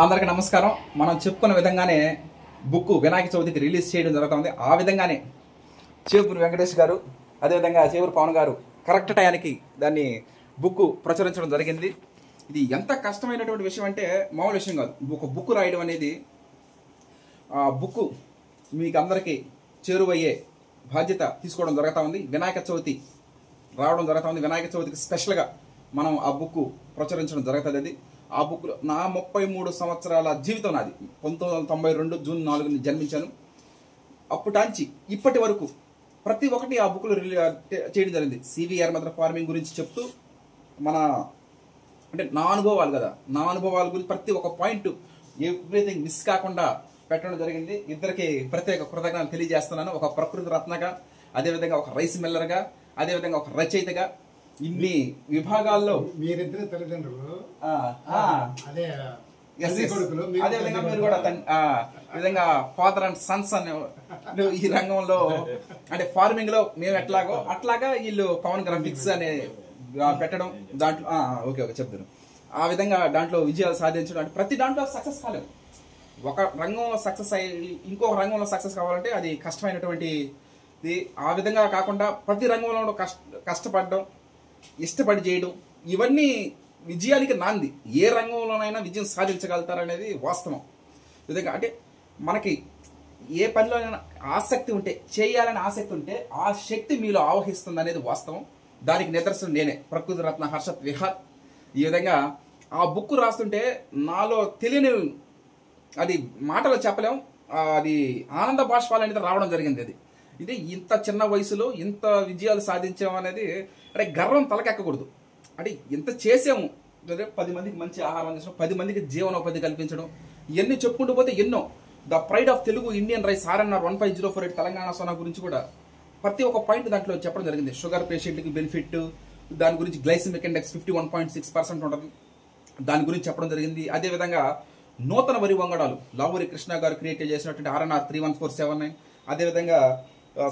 అందరికీ నమస్కారం. మనం చెప్పుకున్న విధంగానే బుక్ వినాయక చవితికి రిలీజ్ చేయడం జరుగుతుంది. ఆ విధంగానే చేపూరు వెంకటేష్ గారు, అదేవిధంగా చేపూరు పవన్ గారు కరెక్ట్ టయానికి దాన్ని బుక్ ప్రచురించడం జరిగింది. ఇది ఎంత కష్టమైనటువంటి విషయం అంటే మామూలు విషయం కాదు. ఒక బుక్ రాయడం అనేది, ఆ బుక్ మీకు అందరికీ చేరువయ్యే బాధ్యత తీసుకోవడం జరుగుతూ ఉంది. వినాయక చవితి రావడం జరుగుతూ ఉంది. వినాయక చవితికి స్పెషల్గా మనం ఆ బుక్ ప్రచురించడం జరుగుతుంది. ఆ బుక్ నా 33 సంవత్సరాల జీవితం నాది. 1992 జూన్ 4ని జన్మించాను. అప్పటాంచి ఇప్పటి వరకు ప్రతి ఒక్కటి ఆ బుక్లో చేయడం జరిగింది. సివిఆర్ మెథడ్ ఫార్మింగ్ గురించి చెప్తూ మన అంటే నా అనుభవాలు కదా, నా అనుభవాల గురించి ప్రతి ఒక్క పాయింట్ ఎవ్రీథింగ్ మిస్ కాకుండా పెట్టడం జరిగింది. ఇద్దరికి ప్రత్యేక కృతజ్ఞతలు తెలియజేస్తున్నాను. ఒక ప్రకృతి రత్నగా, అదేవిధంగా ఒక రైస్ మిల్లర్గా, అదేవిధంగా ఒక రచయితగా, ఇన్ని విభాగాల్లో మీరిద్దరు తల్లిదండ్రులు, అదేవిధంగా మీరు కూడా విధంగా ఫాదర్ అండ్ సన్స్ అనే ఈ రంగంలో అంటే ఫార్మింగ్ లో మేము ఎట్లాగో అట్లాగా వీళ్ళు పవన్ గ్రాఫిక్స్ అనే పెట్టడం, దాంట్లో ఓకే చెప్తాను. ఆ విధంగా దాంట్లో విజయాలు సాధించడం అంటే ప్రతి దాంట్లో సక్సెస్ కాలేదు. ఒక రంగంలో సక్సెస్ అయ్యి ఇంకొక రంగంలో సక్సెస్ కావాలంటే అది కష్టమైనటువంటిది. ఆ విధంగా కాకుండా ప్రతి రంగంలో కష్టపడడం, ఇష్టపడి చేయడం, ఇవన్నీ విజయానికి నాంది. ఏ రంగంలోనైనా విజయం సాధించగలుగుతారనేది వాస్తవం. విధంగా అంటే మనకి ఏ పనిలోనైనా ఆసక్తి ఉంటే, చేయాలని ఆసక్తి ఉంటే ఆ శక్తి మీలో ఆవహిస్తుంది అనేది వాస్తవం. దానికి నిదర్శనం నేనే, ప్రకృతి రత్న హర్షత్ విహార్. ఈ విధంగా ఆ బుక్ రాస్తుంటే నాలో తెలియని, అది మాటలో చెప్పలేం, అది ఆనంద బాష్పాలు అనేది రావడం జరిగింది. ఇది ఇంత చిన్న వయసులో ఇంత విజయాలు సాధించాం అనేది అంటే గర్వం తలకెక్కకూడదు. అంటే ఇంత చేసాము, 10 మందికి మంచి ఆహారం అందించడం, 10 మందికి జీవనోపాధి కల్పించడం, ఇవన్నీ చెప్పుకుంటూ పోతే ఎన్నో. The pride of Telugu Indian rice RNR 15048 Telangana Sona గురించి కూడా ప్రతి ఒక్క పాయింట్ దాంట్లో చెప్పడం జరిగింది. షుగర్ పేషెంట్కి బెనిఫిట్, దాని గురించి గ్లైసిమిక్ ఇండెక్స్ 51.6% ఉంటుంది, దాని గురించి చెప్పడం జరిగింది. అదేవిధంగా నూతన వరి వంగడాలు లావూరి కృష్ణ గారు క్రియేట్ చేసినటువంటి ఆర్ఎన్ఆర్ 31479, అదేవిధంగా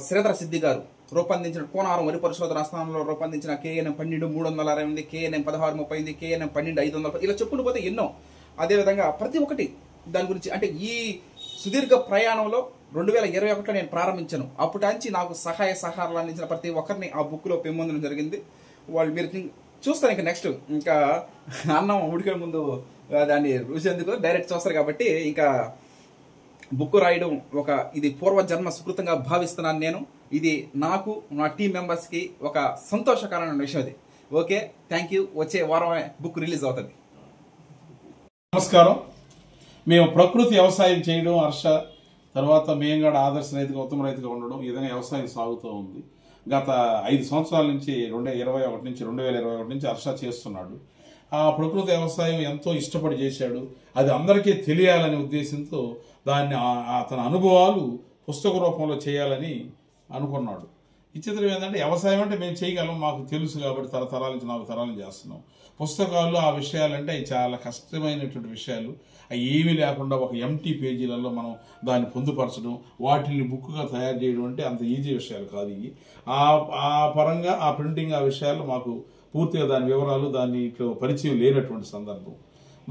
శ్రీధర సిద్ధి గారు రూపొందించిన కోనారం వరి పరిశోధన స్థానంలో రూపొందించిన KNM 12 368, KNM 1630, KNM 12 510, ఇలా చెప్పుకుంటూ పోతే ఎన్నో. అదేవిధంగా ప్రతి ఒక్కటి దాని గురించి అంటే ఈ సుదీర్ఘ ప్రయాణంలో 2021లో నేను ప్రారంభించాను. అప్పటించి నాకు సహాయ సహకారాలు అందించిన ప్రతి ఒక్కరిని ఆ బుక్లో పెంపొందడం జరిగింది. వాళ్ళు మీరు చూస్తారు. ఇంకా నెక్స్ట్ ఇంకా అన్నం ఉడికే ముందు దాన్ని రుచేందుకు డైరెక్ట్ చూస్తారు కాబట్టి ఇంకా బుక్ రాయడం ఇది పూర్వజన్మ సుకృతంగా భావిస్తున్నాను నేను. ఇది నాకు, నా టీం మెంబర్స్కి ఒక సంతోషకరమైన విషయం. అది ఓకే, థ్యాంక్ యూ. వచ్చే వారమే బుక్ రిలీజ్ అవుతుంది. నమస్కారం. మేము ప్రకృతి వ్యవసాయం చేయడం హర్ష, తర్వాత మేము కూడా ఆదర్శ రైతుగా, ఉత్తమ రైతుగా ఉండడం, ఈ విధంగా వ్యవసాయం సాగుతూ ఉంది. గత 5 సంవత్సరాల నుంచి 2021 నుంచి హర్ష చేస్తున్నాడు. ఆ ప్రకృతి వ్యవసాయం ఎంతో ఇష్టపడి చేశాడు. అది అందరికీ తెలియాలనే ఉద్దేశంతో దాన్ని అతని అనుభవాలు పుస్తక రూపంలో చేయాలని అనుకున్నాడు. విచిత్రం ఏంటంటే వ్యవసాయం అంటే మేము చేయగలం, మాకు తెలుసు కాబట్టి తరతరాల నుంచి 4 తరాలు చేస్తున్నాం. పుస్తకాలు ఆ విషయాలంటే అవి చాలా కష్టమైనటువంటి విషయాలు. అవి ఏమీ లేకుండా ఒక ఎంటీ పేజీలలో మనం దాన్ని పొందుపరచడం, వాటిని బుక్గా తయారు చేయడం అంటే అంత ఈజీ విషయాలు కాదు ఇవి. ఆ పరంగా ఆ ప్రింటింగ్ ఆ విషయాలు మాకు పూర్తిగా దాని వివరాలు, దాన్ని ఇట్లా పరిచయం లేనటువంటి సందర్భం.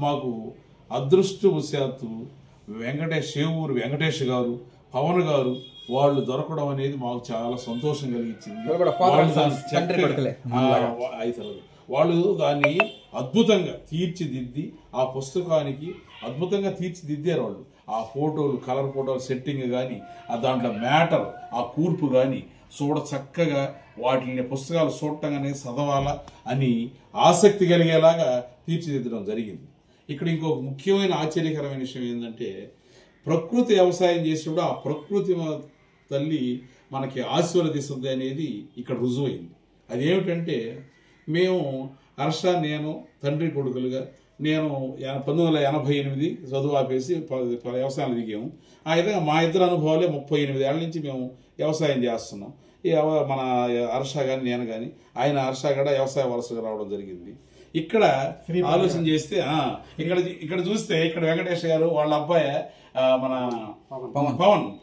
మాకు అదృష్టవశాత్తు చేవూరు వెంకటేష్ గారు, పవన్ గారు వాళ్ళు దొరకడం అనేది మాకు చాలా సంతోషం కలిగించింది. వాళ్ళు దాన్ని అద్భుతంగా తీర్చిదిద్ది ఆ పుస్తకానికి అద్భుతంగా తీర్చిదిద్దారు వాళ్ళు. ఆ ఫోటోలు, కలర్ ఫోటోలు సెట్టింగ్ కానీ, దాంట్లో మ్యాటర్, ఆ కూర్పు కానీ చక్కగా వాటిని పుస్తకాలు చూడటంగానే చదవాలా అని ఆసక్తి కలిగేలాగా తీర్చిదిద్దడం జరిగింది. ఇక్కడ ఇంకొక ముఖ్యమైన ఆశ్చర్యకరమైన విషయం ఏంటంటే ప్రకృతి వ్యవసాయం చేసినప్పుడు ఆ ప్రకృతి తల్లి మనకి ఆశీర్వదిస్తుంది అనేది ఇక్కడ రుజువైంది. అదేమిటంటే మేము హర్ష, నేను తండ్రి కొడుకులుగా, నేను 1988 చదువు ఆపేసి వ్యవసాయాలు దిగాము. ఆ విధంగా మా ఇద్దరు అనుభవాలే 38 ఏళ్ల నుంచి మేము వ్యవసాయం చేస్తున్నాం. మన హర్ష కానీ నేను కానీ, ఆయన హర్ష కూడా వ్యవసాయ వలసగా రావడం జరిగింది. ఇక్కడ ఆలోచన చేస్తే ఇక్కడ చూస్తే ఇక్కడ వెంకటేష్ గారు వాళ్ళ అబ్బాయి మన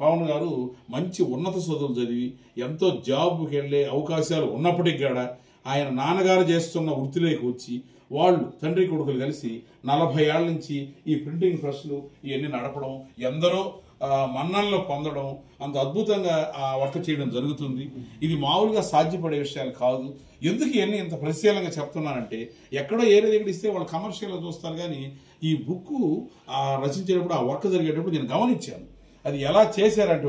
పవన్ గారు మంచి ఉన్నత చదువులు చదివి ఎంతో జాబ్కి వెళ్ళే అవకాశాలు ఉన్నప్పటికీ కూడా ఆయన నాన్నగారు చేస్తున్న వృత్తిలోకి వచ్చి వాళ్ళు తండ్రి కొడుకులు కలిసి 40 ఏళ్ల నుంచి ఈ ప్రింటింగ్ ప్రెస్లు ఇవన్నీ నడపడం, ఎందరో మన్ననలు పొందడం, అంత అద్భుతంగా వర్క్ చేయడం జరుగుతుంది. ఇది మామూలుగా సాధ్యపడే విషయాలు కాదు. ఎందుకు ఇవన్నీ ఇంత పరిశీలనగా చెప్తున్నానంటే, ఎక్కడో ఏరే దగ్గర ఇస్తే వాళ్ళు కమర్షియల్గా చూస్తారు, కానీ ఈ బుక్ రచించేటప్పుడు ఆ వర్క్ జరిగేటప్పుడు నేను గమనించాను. అది ఎలా చేశారంటే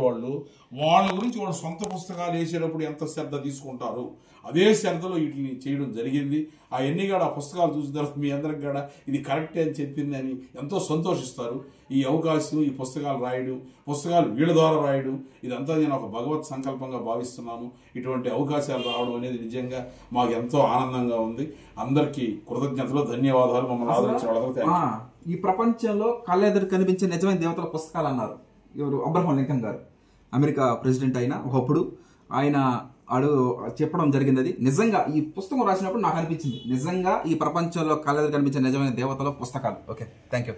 వాళ్ళ గురించి వాళ్ళ సొంత పుస్తకాలు వేసేటప్పుడు ఎంత శ్రద్ధ తీసుకుంటారు, అదే శ్రద్ధలో వీటిని చేయడం జరిగింది. అవన్నీ కూడా ఆ పుస్తకాలు చూసిన తర్వాత మీ అందరికి కూడా ఇది కరెక్టే అని చెప్పింది అని ఎంతో సంతోషిస్తారు. ఈ అవకాశం, ఈ పుస్తకాలు రాయడం, పుస్తకాలు వీళ్ళ ద్వారా రాయడం, ఇదంతా నేను ఒక భగవత్ సంకల్పంగా భావిస్తున్నాను. ఇటువంటి అవకాశాలు రావడం అనేది నిజంగా మాకు ఎంతో ఆనందంగా ఉంది. అందరికీ కృతజ్ఞతలు, ధన్యవాదాలు. మమ్మల్ని ఆదరించిన వాళ్ళకి ఈ ప్రపంచంలో కళ్ళెదురు కనిపించే నిజమైన దేవతల పుస్తకాలు అన్నారు ఎవరు? అబ్రహాం లింకన్ గారు, అమెరికా ప్రెసిడెంట్ అయిన ఒకప్పుడు ఆయన చెప్పడం జరిగింది. అది నిజంగా ఈ పుస్తకం రాసినప్పుడు నాకు అనిపించింది, నిజంగా ఈ ప్రపంచంలో కళ్ళెదురు కనిపించే నిజమైన దేవతల పుస్తకాలు. Okay, thank you.